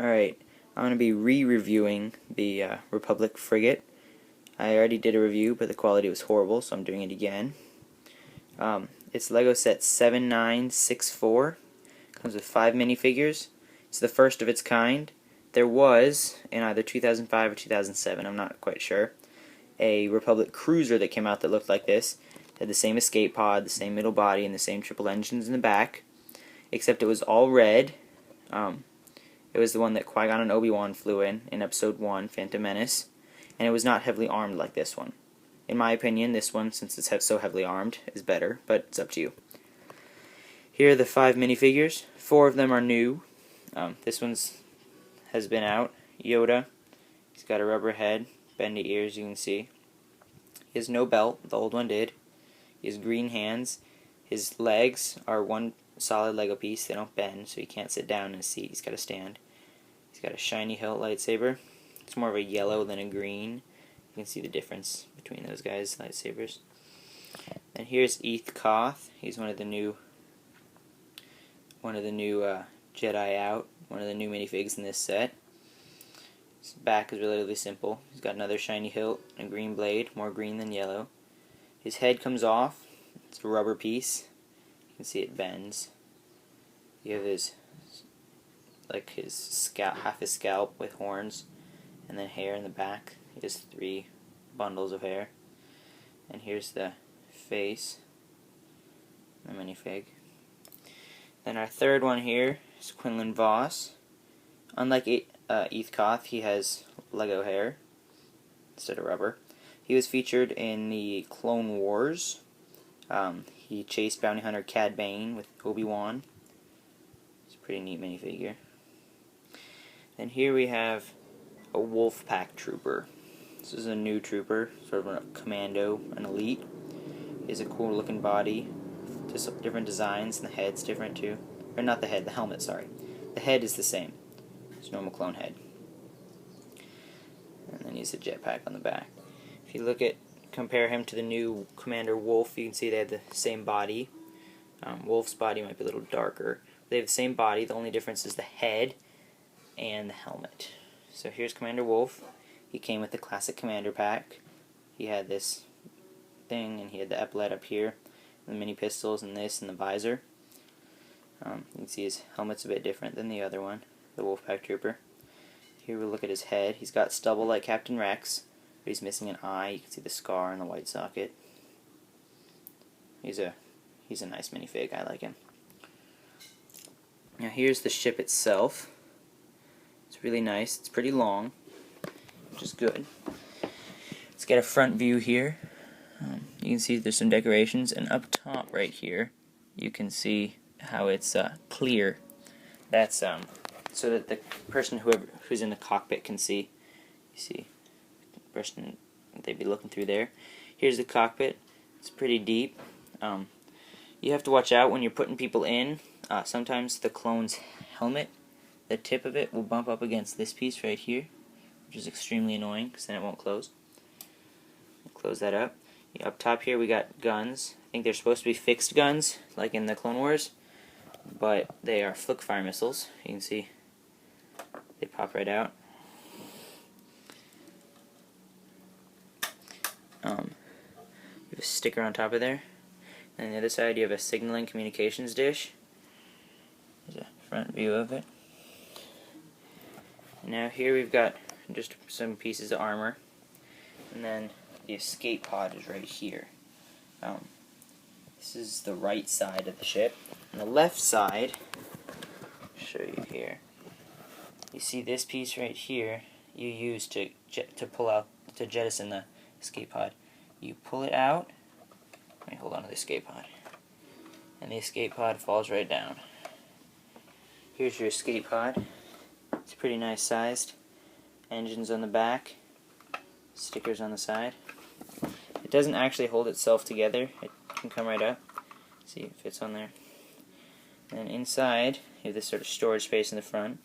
Alright, I'm going to be re-reviewing the Republic Frigate. I already did a review, but the quality was horrible, so I'm doing it again. It's Lego set 7964. Comes with 5 minifigures. It's the first of its kind. There was, in either 2005 or 2007, I'm not quite sure, a Republic cruiser that came out that looked like this. It had the same escape pod, the same middle body, and the same triple engines in the back, except it was all red. It was the one that Qui-Gon and Obi-Wan flew in Episode 1, Phantom Menace, and it was not heavily armed like this one. In my opinion, this one, since it's so heavily armed, is better, but it's up to you. Here are the 5 minifigures. 4 of them are new. This one's has been out. Yoda. He's got a rubber head, bendy ears, you can see. He has no belt. The old one did. He has green hands. His legs are one solid Lego piece. They don't bend, so he can't sit down in a seat. He's got to stand. He's got a shiny hilt lightsaber. It's more of a yellow than a green. You can see the difference between those guys' lightsabers. And here's Eth Koth. He's one of the new Jedi out. One of the new minifigs in this set. His back is relatively simple. He's got another shiny hilt and a green blade, more green than yellow. His head comes off. It's a rubber piece. You can see it bends. You have his scalp, half his scalp with horns, and then hair in the back. He has 3 bundles of hair. And here's the face, the minifig. Then our third one here is Quinlan Voss. Unlike Eth Koth, he has Lego hair instead of rubber. He was featured in the Clone Wars. He chased bounty hunter Cad Bane with Obi-Wan. It's a pretty neat minifigure. Then here we have a Wolf Pack trooper. This is a new trooper, sort of a commando, an elite. He has a cool looking body, just different designs, and the head's different too. Or not the head, the helmet, sorry. The head is the same. It's a normal clone head. And then he has a jetpack on the back. If you compare him to the new Commander Wolf, you can see they have the same body. Wolf's body might be a little darker. They have the same body, the only difference is the head and the helmet. So here's Commander Wolf. He came with the classic Commander pack. He had this thing, and he had the epaulet up here, the mini pistols, and this, and the visor. You can see his helmet's a bit different than the other one, the Wolfpack Trooper. Here we look at his head. He's got stubble like Captain Rex, but he's missing an eye. You can see the scar in the white socket. He's a nice minifig. I like him. Now here's the ship itself. It's really nice. It's pretty long, which is good. Let's get a front view here. You can see there's some decorations, and up top right here, you can see how it's clear. That's so that the person who's in the cockpit can see. You see the person they'd be looking through there. Here's the cockpit. It's pretty deep. You have to watch out when you're putting people in. Sometimes the clone's helmet, the tip of it, will bump up against this piece right here, which is extremely annoying because then it won't close. Close that up. Up top here we got guns. I think they're supposed to be fixed guns, like in the Clone Wars, but they are flick fire missiles. You can see they pop right out. You have a sticker on top of there. And on the other side you have a signaling communications dish. There's a front view of it. Now here we've got just some pieces of armor, and then the escape pod is right here. This is the right side of the ship. On the left side, I'll show you here. You see this piece right here. You use to jettison the escape pod. You pull it out. Let me hold on to the escape pod, and the escape pod falls right down. Here's your escape pod. It's pretty nice sized. Engines on the back. Stickers on the side. It doesn't actually hold itself together. It can come right up. See, it fits on there. And inside, you have this sort of storage space in the front.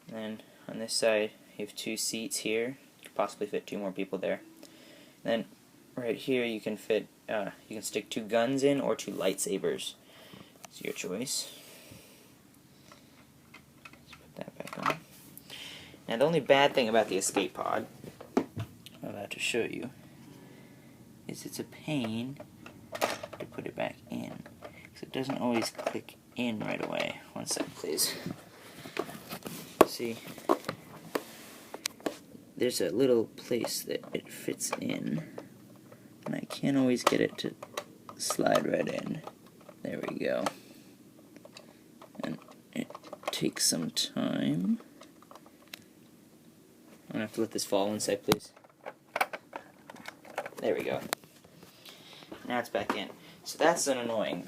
And then on this side, you have 2 seats here. You could possibly fit 2 more people there. And then right here, you can fit. You can stick 2 guns in or 2 lightsabers. It's your choice. Let's put that back Now the only bad thing about the escape pod, I'm about to show you, is it's a pain to put it back in, because it doesn't always click in right away. One sec, please. See, there's a little place that it fits in, and I can't always get it to slide right in. There we go. And it takes some time. I'm gonna have to let this fall one sec, please. There we go. Now it's back in. So that's an annoying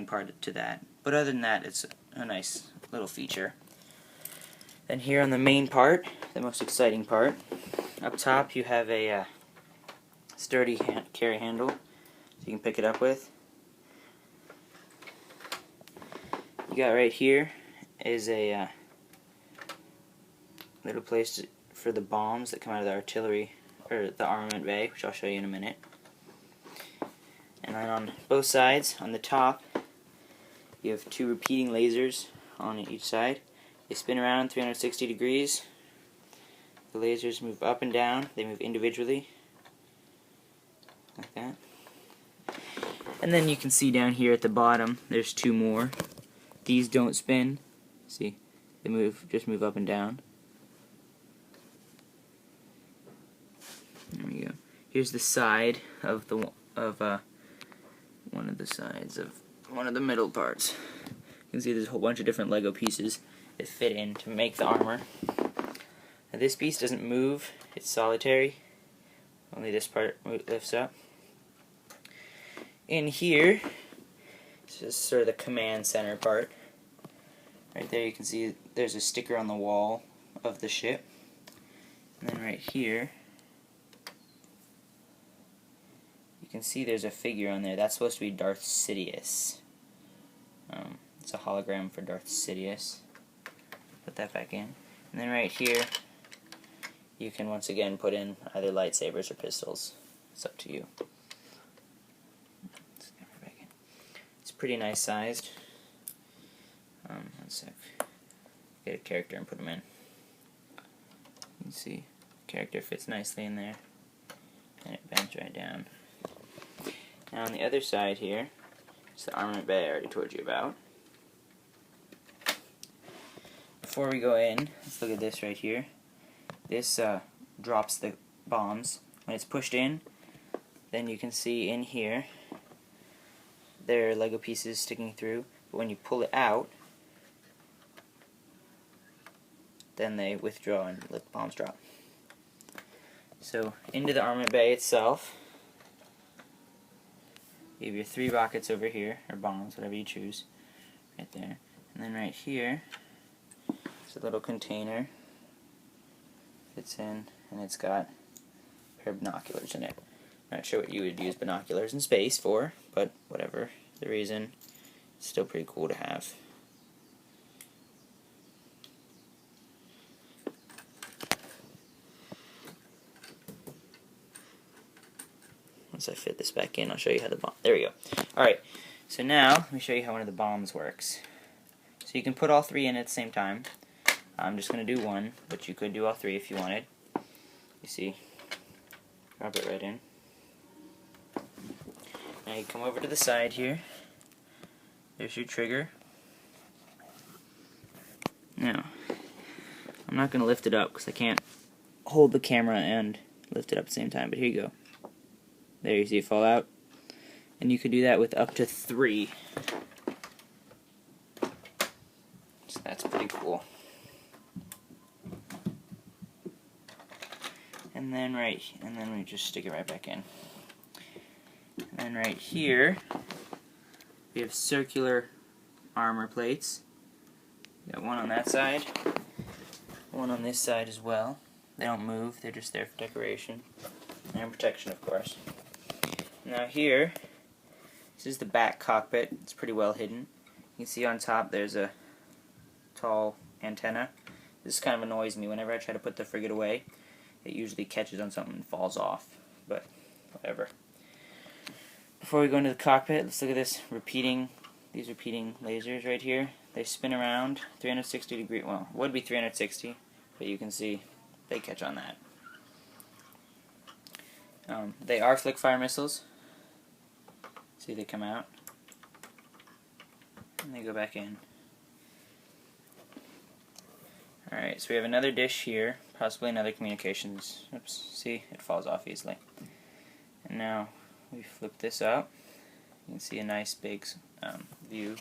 part to that. But other than that, it's a nice little feature. Then here on the main part, the most exciting part, up top you have a sturdy carry handle, so you can pick it up with. You got right here is a little place for the bombs that come out of the artillery, or the armament bay, which I'll show you in a minute. And then on both sides, on the top, you have two repeating lasers on each side. They spin around 360 degrees. The lasers move up and down. They move individually, like that. And then you can see down here at the bottom, there's two more. These don't spin. See, they just move up and down. There we go. Here's the side of one of the sides of one of the middle parts. You can see there's a whole bunch of different Lego pieces that fit in to make the armor. Now this piece doesn't move, it's solitary. Only this part lifts up. In here, this is sort of the command center part. Right there you can see there's a sticker on the wall of the ship. And then right here, you can see there's a figure on there. That's supposed to be Darth Sidious. It's a hologram for Darth Sidious. Put that back in. And then right here, you can once again put in either lightsabers or pistols. It's up to you. Let's get it back in. It's pretty nice sized. One sec. Get a character and put them in. You can see the character fits nicely in there. And it bends right down. Now on the other side here, it's the armament bay I already told you about. Before we go in, let's look at this right here. This drops the bombs. When it's pushed in, then you can see in here there are Lego pieces sticking through, but when you pull it out, then they withdraw and let the bombs drop. So into the armament bay itself, you have your 3 rockets over here, or bombs, whatever you choose, right there. And then right here, it's a little container, fits in, and it's got a pair of binoculars in it. Not sure what you would use binoculars in space for, but whatever the reason, it's still pretty cool to have. Once I fit this back in, I'll show you how the bomb. There we go. Alright, so now let me show you how one of the bombs works. So you can put all 3 in at the same time. I'm just going to do one, but you could do all 3 if you wanted. You see, drop it right in. Now you come over to the side here. There's your trigger. Now, I'm not going to lift it up because I can't hold the camera and lift it up at the same time, but here you go. There, you see it fall out. And you can do that with up to 3. So that's pretty cool. And then we just stick it right back in. And then right here, we have circular armor plates. You got one on that side, one on this side as well. They don't move, they're just there for decoration and protection, of course. Now here, this is the back cockpit. It's pretty well hidden. You can see on top there's a tall antenna. This kind of annoys me. Whenever I try to put the frigate away, it usually catches on something and falls off, but whatever. Before we go into the cockpit, let's look at these repeating lasers right here. They spin around 360 degrees, well, it would be 360, but you can see they catch on that. They are flick fire missiles. See, they come out and they go back in. Alright, so we have another dish here, possibly another communications. Oops, see, it falls off easily. And now we flip this out. You can see a nice big view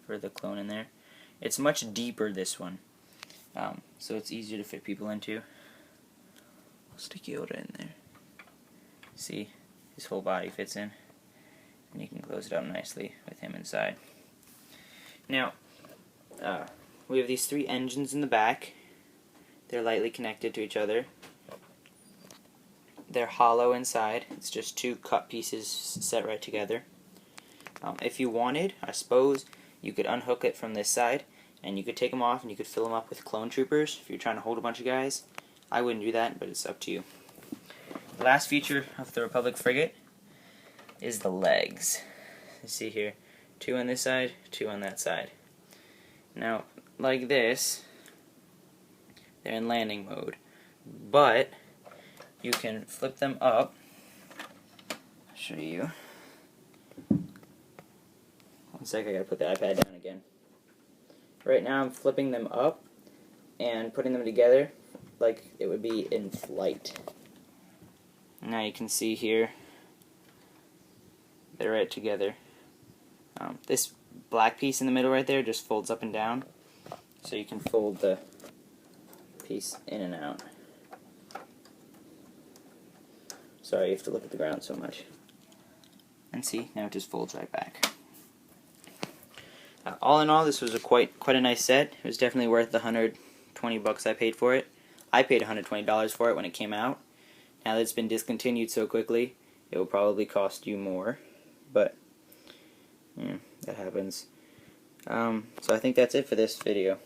for the clone in there. It's much deeper, this one, so it's easier to fit people into. I'll stick Yoda in there. See, his whole body fits in, and you can close it up nicely with him inside. Now, we have these 3 engines in the back. They're lightly connected to each other. They're hollow inside. It's just 2 cut pieces set right together. If you wanted, I suppose, you could unhook it from this side, and you could take them off and you could fill them up with clone troopers if you're trying to hold a bunch of guys. I wouldn't do that, but it's up to you. The last feature of the Republic Frigate is the legs. You see here, 2 on this side, 2 on that side. Now, like this, they're in landing mode, but you can flip them up. I'll show you. One sec, I gotta put the iPad down again. Right now I'm flipping them up and putting them together like it would be in flight. Now you can see here, they're right together. This black piece in the middle right there just folds up and down, so you can fold the piece in and out. Sorry, you have to look at the ground so much. And see, now it just folds right back. All in all, this was quite a nice set. It was definitely worth the $120 I paid for it. I paid $120 for it when it came out. Now that it's been discontinued so quickly, it will probably cost you more, but yeah, that happens. So I think that's it for this video.